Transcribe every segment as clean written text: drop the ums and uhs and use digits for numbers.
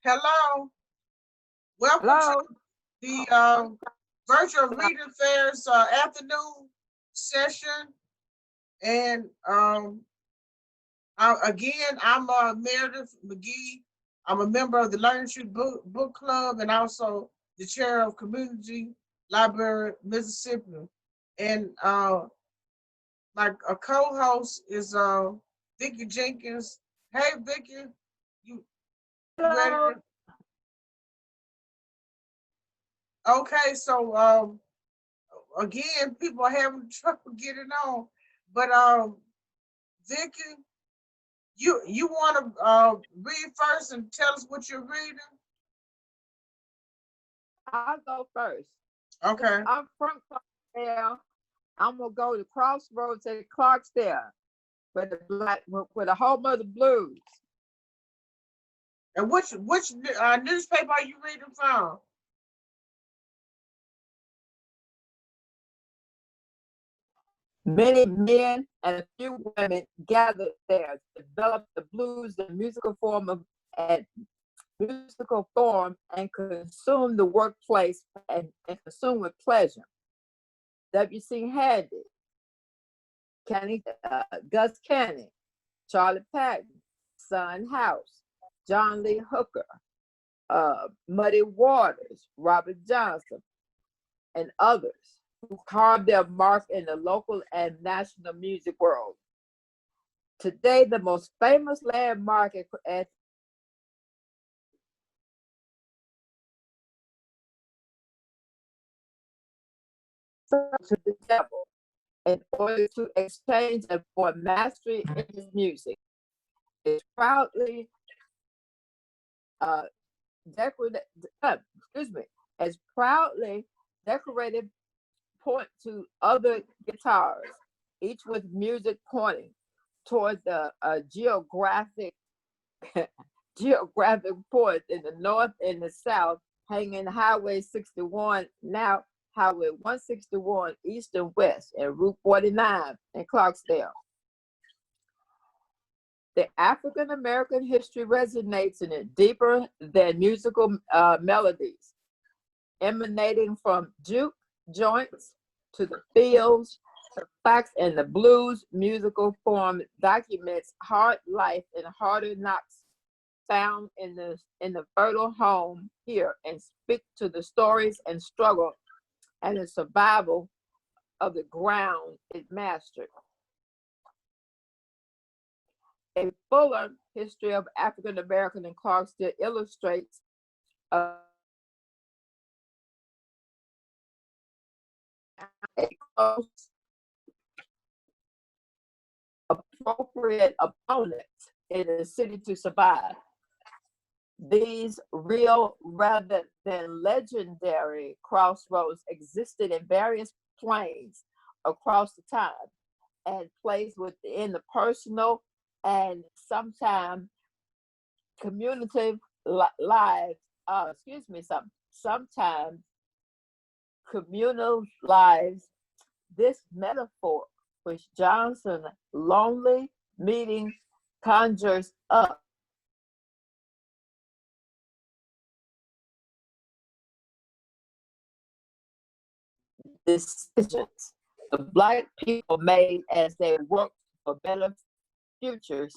Hello, welcome to Hello. the virtual reading fairs afternoon session. And again, I'm Meredith McGee. I'm a member of the Learning Street Book Club and also the chair of Community Library Mississippi. And my co-host is Vickie Jenkins. Hey, Vickie, you ready? Hello. Okay, so again, people are having trouble getting on. But Vickie, you want to read first and tell us what you're reading? I'll go first. Okay. I'm from Clarkesdale. I'm gonna go to Crossroads at Clarkesdale with the home of the blues. And which newspaper are you reading from? Many men and a few women gathered there to develop the blues, the musical form, and consume the workplace and consume with pleasure. W.C. Handy, Gus Canning, Charlie Patton, Son House, John Lee Hooker, Muddy Waters, Robert Johnson, and others who carved their mark in the local and national music world. Today, the most famous landmark at to the devil in order to exchange and for mastery in his music. It's proudly decorated, as proudly decorated point to other guitars, each with music pointing toward the geographic point in the north and the south, hanging Highway 61, now Highway 161 east and west, and Route 49 in Clarksdale. The African American history resonates in it deeper than musical melodies, emanating from juke joints to the fields. The facts and the blues musical form documents hard life and harder knocks found in the fertile home here, and speak to the stories and struggle and the survival of the ground it mastered. A fuller history of African American and Clarksdale illustrates a close, appropriate opponent in the city to survive. These real rather than legendary crossroads existed in various planes across the time and place within the personal and sometimes community lives, sometimes communal lives. This metaphor, which Johnson lonely meeting conjures up, decisions the Black people made as they worked for better futures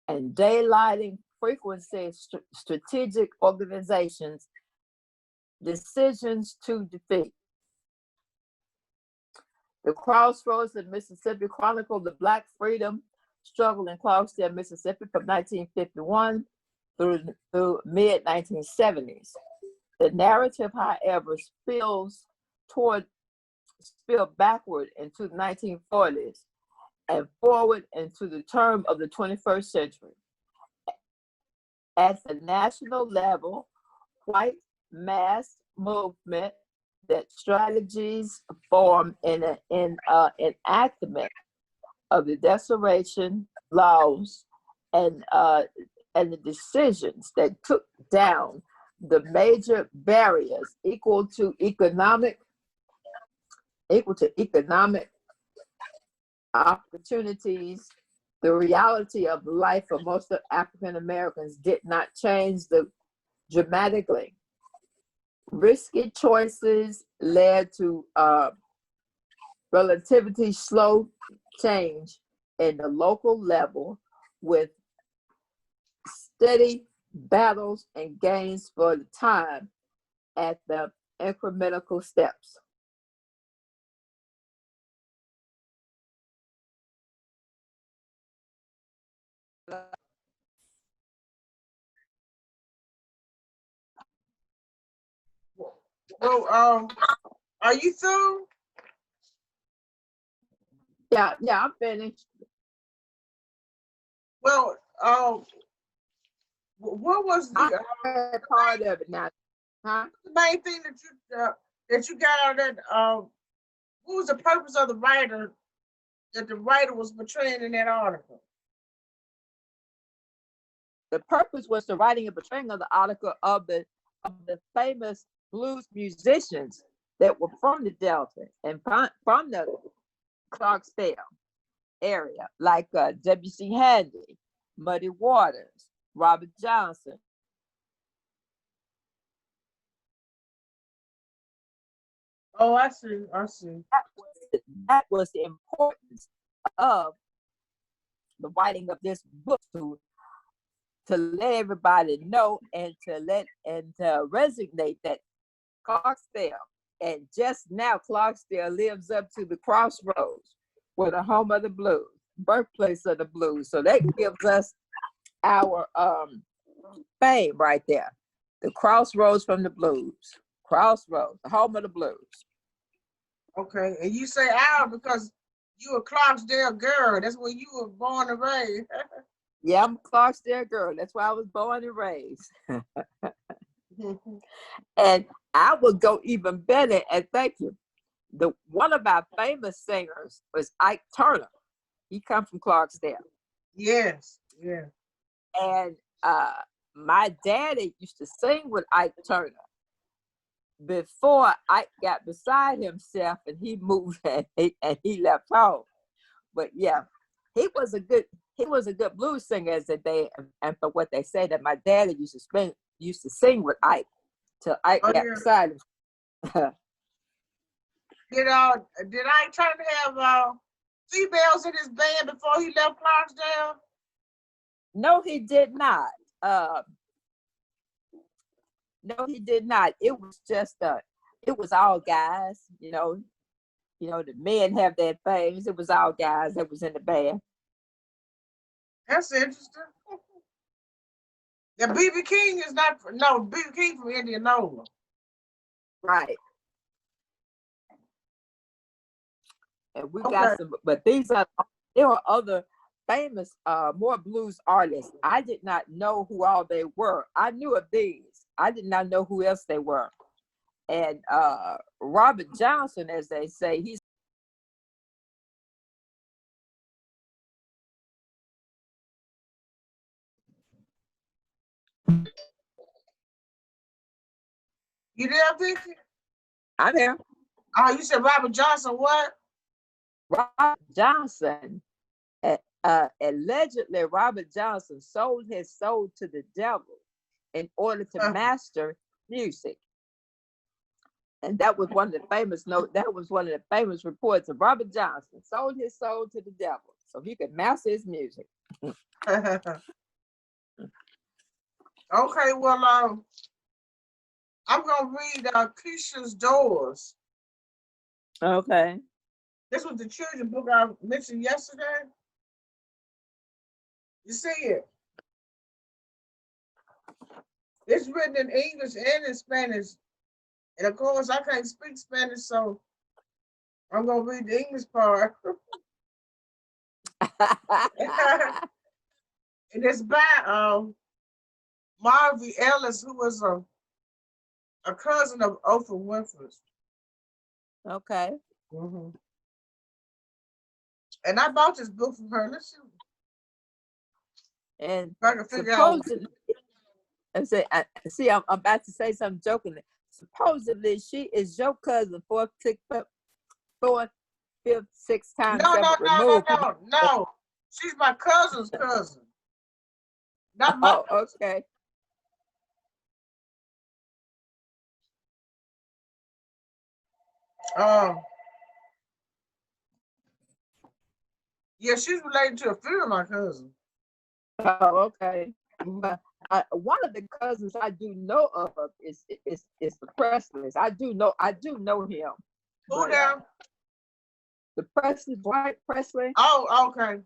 and daylighting frequency strategic organizations, decisions to defeat. The Crossroads of Mississippi chronicled the Black freedom struggle in Clarksdale, Mississippi from 1951 through mid-1970s. The narrative, however, spills backward into the 1940s and forward into the term of the 21st century. At the national level, white mass movement that strategies form in enactment of the desolation laws and the decisions that took down the major barriers equal to economic opportunities The reality of life for most of African Americans did not change dramatically. Risky choices led to relatively slow change in the local level, with steady battles and gains for the time at the incremental steps. Well, are you through? Yeah, I'm finished. Well, what was I the heard part of it now. Huh? main thing that you got out of that? What was the purpose of the writer that the writer was portraying in that article? The purpose was the writing and portraying of the article of the famous blues musicians that were from the Delta and from the Clarkesdale area, like W.C. Handy, Muddy Waters, Robert Johnson. Oh, I see. I see. That was the importance of the writing of this book, to let everybody know and to resonate that Clarkesdale, and just now Clarkesdale lives up to the crossroads, where the home of the blues, birthplace of the blues. So that gives us our fame right there. The crossroads from the blues. Crossroads, the home of the blues. Okay, and you say "our" because you a Clarksdale girl. That's where you were born and raised. Yeah, I'm a Clarksdale girl. That's where I was born and raised. And I would go even better, and thank you. One of our famous singers was Ike Turner. He come from Clarksdale. Yes, yeah. And my daddy used to sing with Ike Turner before Ike got beside himself and he moved and he left home. But yeah, he was a good blues singer, as they, and for what they say, that my daddy used to sing with Ike till Ike got beside him. Did I try to have females in his band before he left Clarksdale? No, he did not. No, he did not. It was just it was all guys. The men have their things. It was all guys that was in the band. That's interesting. Yeah, B.B. King is not. No, B.B. King from Indianola. Right. And we got some, but there were other famous, more blues artists. I did not know who all they were. I knew of these. I did not know who else they were. And Robert Johnson, as they say, he's You there, Vickie? I'm there. Oh, you said Robert Johnson, what? Robert Johnson, allegedly, Robert Johnson sold his soul to the devil in order to master music. And that was one of the famous reports of Robert Johnson sold his soul to the devil so he could master his music. Okay, well, I'm gonna read Keshia's Doors. Okay. This was the children's book I mentioned yesterday. You see it? It's written in English and in Spanish. And of course, I can't speak Spanish, so I'm going to read the English part. And it's by Marvie Ellis, who was a cousin of Oprah Winfrey. Okay. Mm-hmm. And I bought this book from her. Let's see. And if I can figure out. I'm about to say something jokingly. Supposedly, she is your cousin, fourth, fifth, sixth time. No. She's my cousin's cousin. Not my Oh, okay. um yeah, she's related to a few of my cousins. Oh, okay. But one of the cousins I do know of is the Presleys. I do know him. Who But now? the Presley, Dwight Presley. Oh, okay.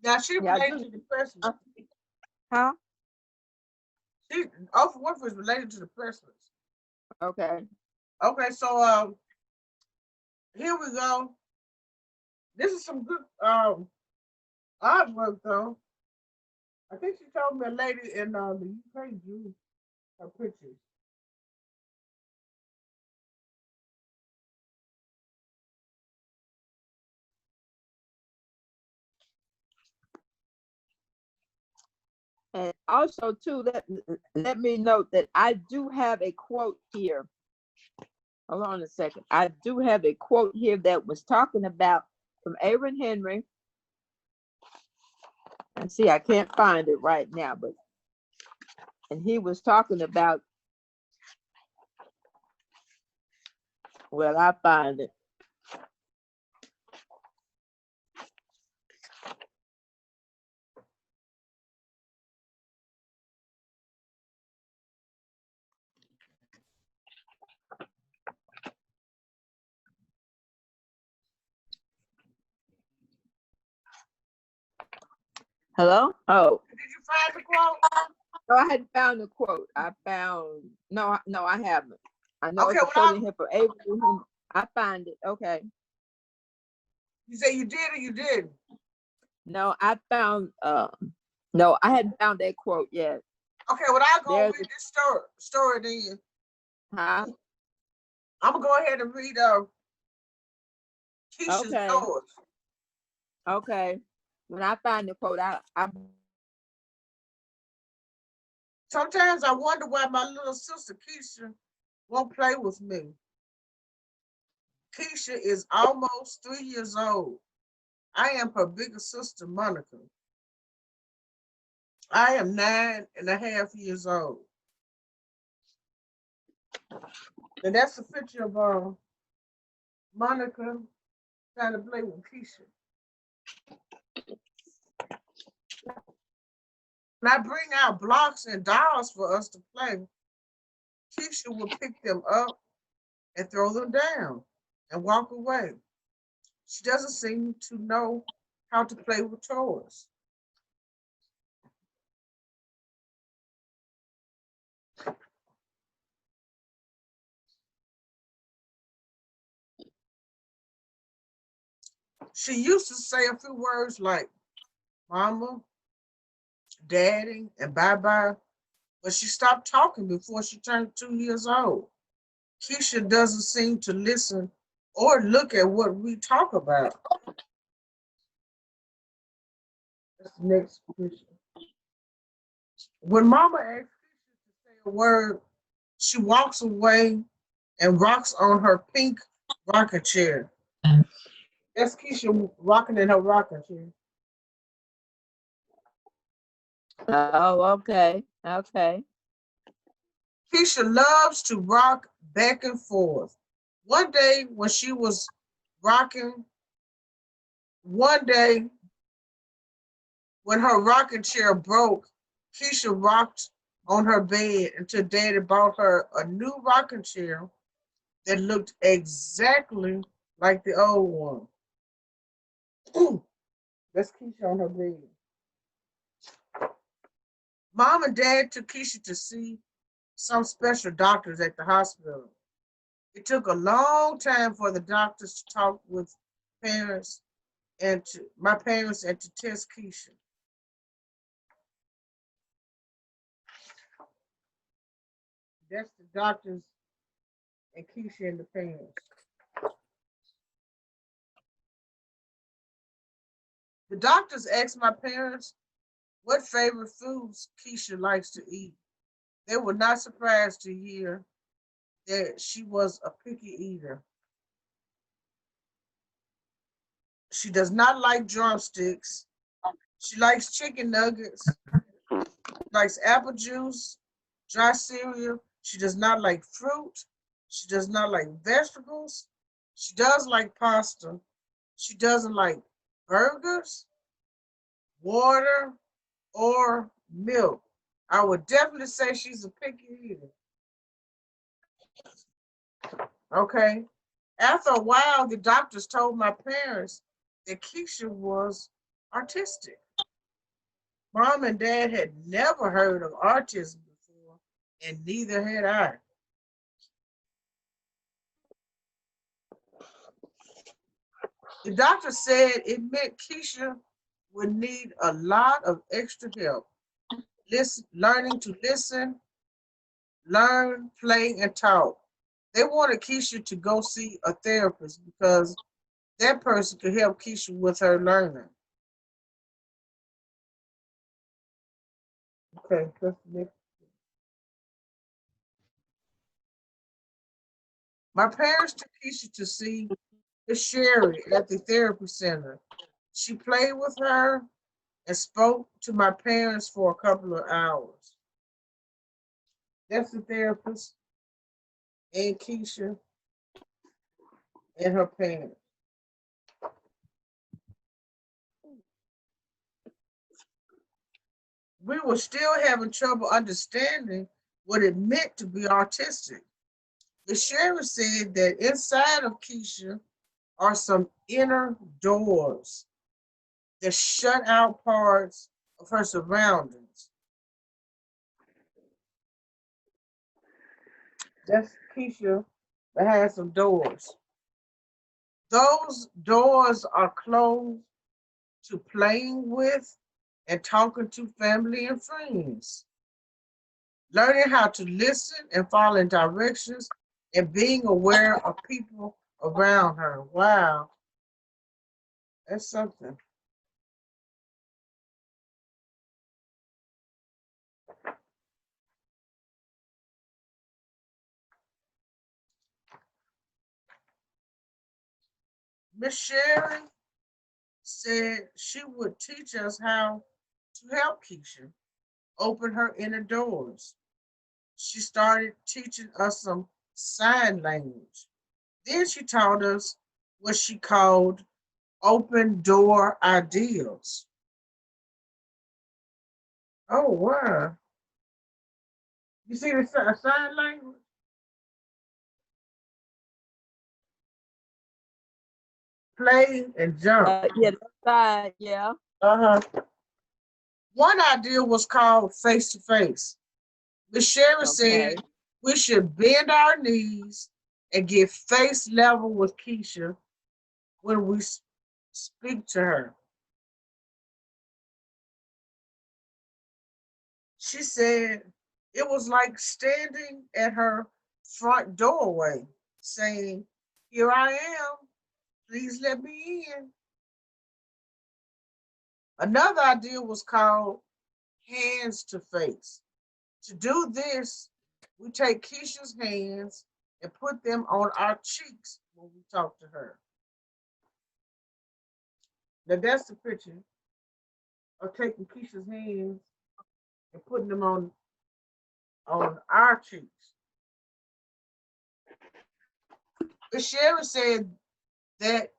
Now she Yeah, I related do. to the Presleys. Huh? She Oprah Winfrey is related to the Presleys. Okay. Okay, so here we go. This is some good artwork though. I think she told me a lady in the UK drew her pictures. And also too, let me note that I do have a quote here. Hold on a second. I do have a quote here that was talking about from Aaron Henry. And see, I can't find it right now, but and he was talking about, well, I find it. Hello? Oh, Did you find the quote? no, I hadn't found the quote. I found, no, I haven't. I know Okay, it's a well, quote in here for Abraham. I find it. Okay. you say you did or you didn't? No, I found, no, I hadn't found that quote yet. Okay, well, I'll go There's, read this story then. huh? I'm gonna go ahead and read Keshia's Okay. stories. Okay. When I find the quote, I Sometimes I wonder why my little sister Keshia won't play with me. Keshia is almost 3 years old. I am her bigger sister, Monica. I am 9.5 years old. And that's a picture of Monica trying to play with Keshia. When I bring out blocks and dolls for us to play, Keshia will pick them up and throw them down and walk away. She doesn't seem to know how to play with toys. She used to say a few words like mama, daddy, and bye-bye, but she stopped talking before she turned 2 years old. Keshia doesn't seem to listen or look at what we talk about. That's the next picture. When mama asks Keshia to say a word, she walks away and rocks on her pink rocking chair. That's Keshia rocking in her rocking chair. oh, okay. Okay. Keshia loves to rock back and forth. One day when she was rocking, one day when her rocking chair broke, Keshia rocked on her bed until Daddy bought her a new rocking chair that looked exactly like the old one. That's Keshia on her bed. Mom and Dad took Keshia to see some special doctors at the hospital. It took a long time for the doctors to talk with parents and to my parents and to test Keshia. That's the doctors and Keshia and the parents. The doctors asked my parents what favorite foods Keshia likes to eat. They were not surprised to hear that she was a picky eater. She does not like drumsticks She likes chicken nuggets, likes apple juice, dry cereal. She does not like fruit. She does not like vegetables. She does like pasta. She doesn't like burgers, water, or milk. I would definitely say she's a picky eater. Okay. After a while, the doctors told my parents that Keshia was autistic. Mom and dad had never heard of autism before, and neither had I. The doctor said it meant Keshia would need a lot of extra help, learning to listen, learn, play, and talk. They wanted Keshia to go see a therapist because that person could help Keshia with her learning. Okay, that's the next. My parents took Keshia to see Sherry at the therapy center. She played with her and spoke to my parents for a couple of hours. That's the therapist and Keshia and her parents. We were still having trouble understanding what it meant to be autistic. The sheriff said that inside of Keshia are some inner doors that shut out parts of her surroundings. That's Keshia that has some doors. Those doors are closed to playing with and talking to family and friends, learning how to listen and follow directions, and being aware of people around her. Wow, that's something. Miss Sherry said she would teach us how to help Keshia open her inner doors. She started teaching us some sign language. Then she taught us what she called open door ideals. Oh, wow. You see the sign language? Play and jump. Yeah, that side, yeah. Uh-huh. One idea was called face to face. Miss Sherry Okay. said we should bend our knees and get face level with Keshia when we speak to her. She said it was like standing at her front doorway saying, "Here I am, please let me in." Another idea was called hands to face. To do this, we take Keshia's hands and put them on our cheeks when we talk to her. Now that's the picture of taking Keshia's hands and putting them on our cheeks. But Sherry said that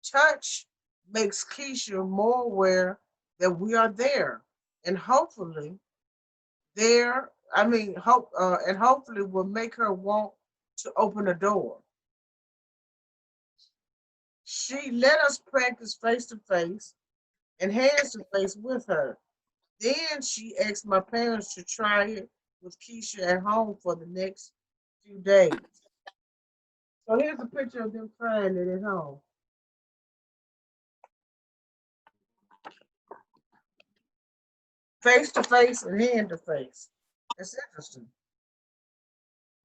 touch makes Keshia more aware that we are there, and hopefully there. I mean, and hopefully will make her want to open a door. She let us practice face to face and hands to face with her. Then she asked my parents to try it with Keshia at home for the next few days. So here's a picture of them trying it at home, face to face and hand to face. That's interesting.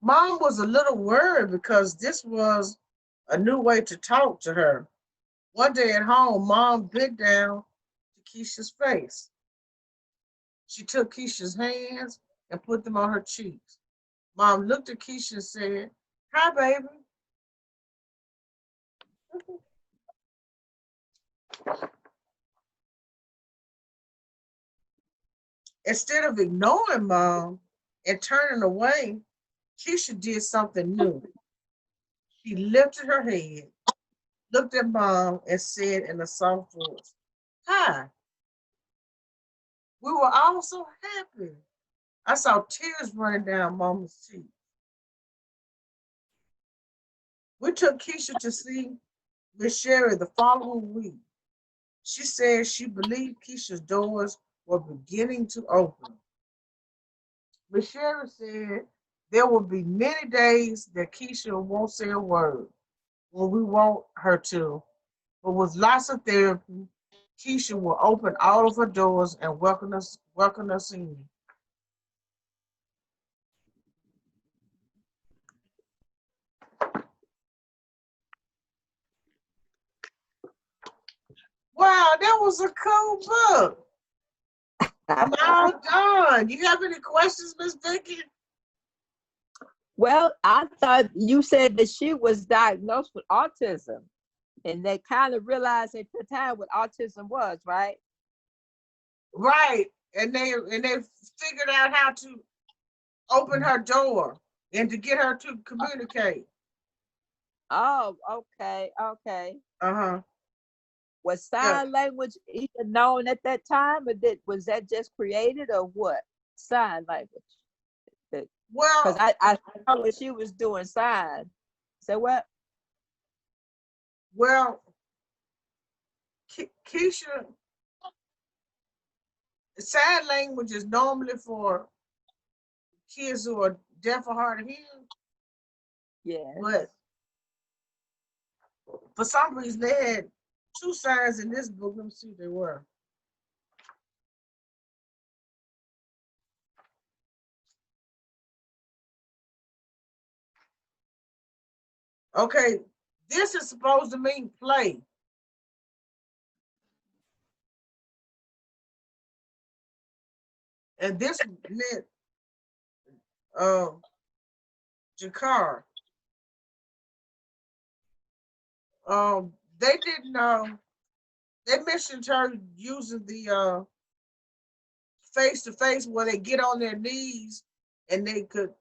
Mom was a little worried because this was a new way to talk to her. One day at home, Mom bent down to Keshia's face. She took Keshia's hands and put them on her cheeks. Mom looked at Keshia and said, "Hi, baby." Instead of ignoring Mom and turning away, Keshia did something new. She lifted her head, looked at Mom, and said in a soft voice, "Hi." We were all so happy. I saw tears running down Mama's cheeks. We took Keshia to see Miss Sherry the following week. She said she believed Keshia's doors were beginning to open. Miss Sherry said there will be many days that Keshia won't say a word when we want her to, but with lots of therapy, Keshia will open all of her doors and welcome us in. Wow, that was a cool book. I'm all done. You have any questions, Miss Vickie? Well, I thought you said that she was diagnosed with autism, and they kind of realized at the time what autism was, right? Right. And they figured out how to open her door and to get her to communicate. Oh, okay, okay. Uh-huh. Was Yeah. sign language even known at that time, or was that just created, or what? Sign language. Because Well, I know when she was doing sign. So what? well, Keshia, sign language is normally for kids who are deaf or hard of hearing, Yes. but for some reason they had two signs in this book. Let me see what they were. Okay, this is supposed to mean play. And this meant uh, Jakar. They didn't they mentioned her using the face to face where they get on their knees and they could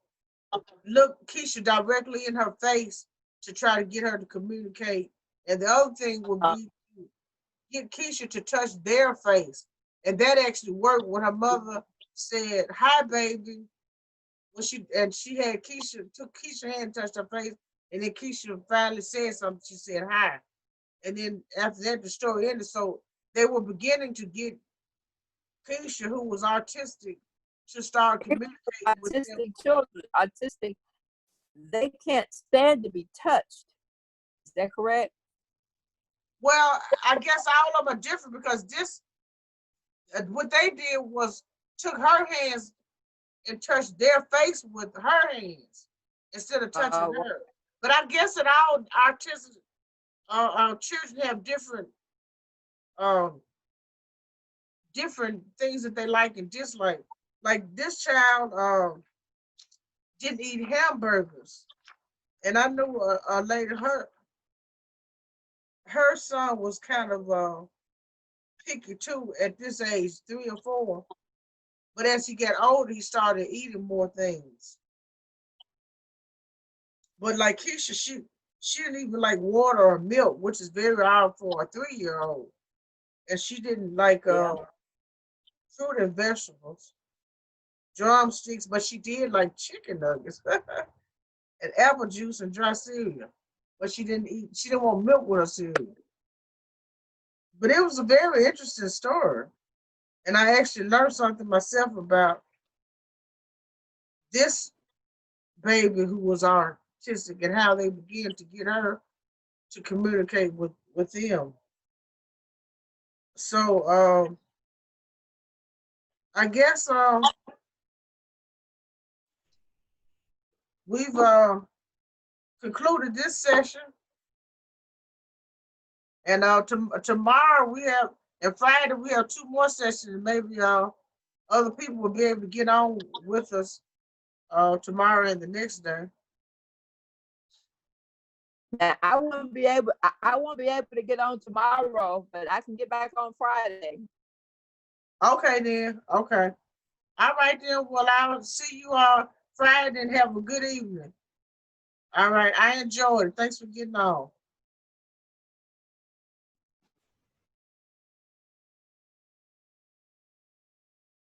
look Keshia directly in her face to try to get her to communicate. And the other thing would be to get Keshia to touch their face. And that actually worked when her mother said, "Hi, baby." When she had Keshia, took Keshia's hand, touched her face, and then Keshia finally said something. She said, "Hi." And then after that, the story ended. So they were beginning to get Keshia, who was autistic, to start communicating with them. Autistic children, autistic, they can't stand to be touched. Is that correct? Well, I guess all of them are different because this, what they did was took her hands and touched their face with her hands instead of touching Well, her. But I guess that all autistic children have um, different things that they like and dislike. Like this child didn't eat hamburgers, and I knew a lady, her son was kind of picky too at this age, 3 or 4. But as he got older, he started eating more things. But like Keshia, she didn't even like water or milk, which is very odd for a 3-year-old. And she didn't like yeah. fruit and vegetables, drumsticks, but she did like chicken nuggets and apple juice and dry cereal. But she didn't want milk with her cereal. But it was a very interesting story. And I actually learned something myself about this baby who was artistic and how they began to get her to communicate with them. So I guess we've concluded this session, and tomorrow we have, and Friday we have 2 more sessions. And maybe other people will be able to get on with us tomorrow and the next day. Now, I won't be able to get on tomorrow, but I can get back on Friday. Okay then. Okay. All right then. Well, I'll see you all Friday and have a good evening. All right. I enjoyed it. Thanks for getting on.